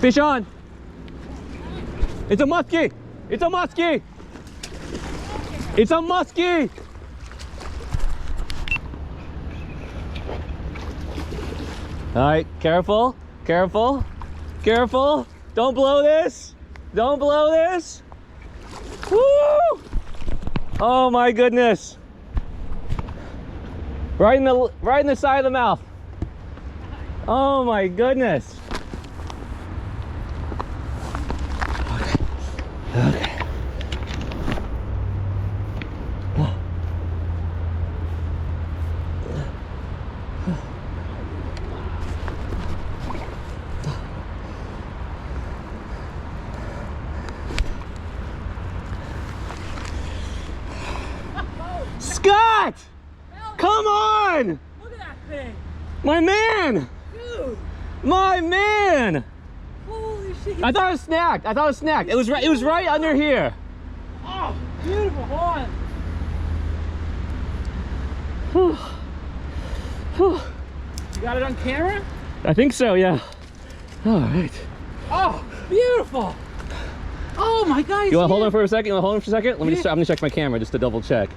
Fish on. It's a muskie. It's a muskie. It's a muskie. All right, careful, careful, careful. Don't blow this. Don't blow this. Woo! Oh my goodness. Right in the side of the mouth. Oh my goodness. Okay. Scott! Come on! Look at that thing! My man! Dude! My man! Holy shit! I thought it was snagged. I thought it was snagged. It was right under here. Oh, beautiful! Hold on. Whew. Whew. You got it on camera? I think so, yeah. All right. Oh, beautiful! Oh my God! You want to hold on for a second? You want to hold on for a second? Let me just. I'm gonna check my camera just to double check.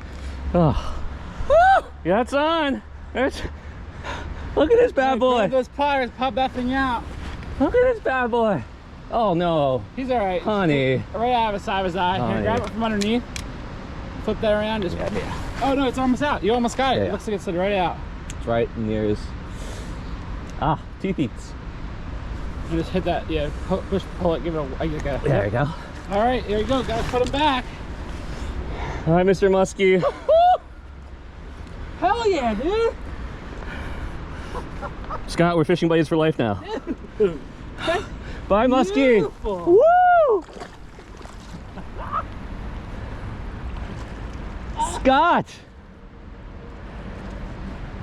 Oh. Woo! Yeah, it's on. There's, look at this bad boy. Grab those pliers, pop that thing out. Look at this bad boy. Oh no. He's all right. Honey. Right out of his side of his eye. Honey. Here, grab it from underneath. Flip that around. Just. Yeah. Oh no, it's almost out. You almost got it. Yeah. It looks like it slid right out. It's right near his. Ah, teeth eats. You just hit that. Yeah. Push, pull it. Give it a. There you go. All right, here you go. Gotta put him back. All right, Mr. Muskie. Hell yeah, dude! Scott, we're fishing buddies for life now. Dude. Bye, Muskie. Beautiful. Woo! Scott!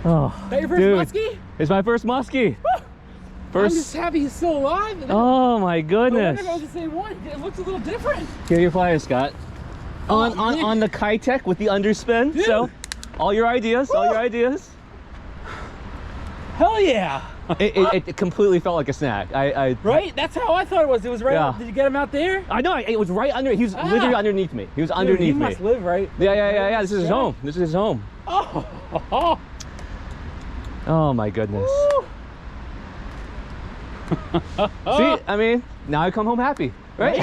Oh, That your first dude. muskie? It's my first muskie. I'm just happy he's still alive. Oh my I goodness. wonder if it was the same one. It looks a little different. Here your flyers, Scott. Oh, On the Kitech with the underspin. Dude. So, all your ideas, all your ideas. Hell yeah! It completely felt like a snack. Right? That's how I thought it was. It was right. Yeah. Did you get him out there? I know. It was right under. He was literally underneath me. He was Dude, underneath he me. must live right. Yeah. This is his home. This is his home. Oh. Oh my goodness. Oh. See, I mean, now I come home happy, right?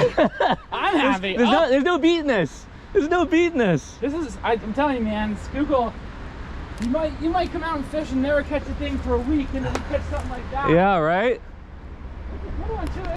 I'm happy. There's no beating this. There's no beating this. This is. I'm telling you, man. Schuylkill. You might come out and fish and never catch a thing for a week, and then you catch something like that. Yeah, right? What do I do?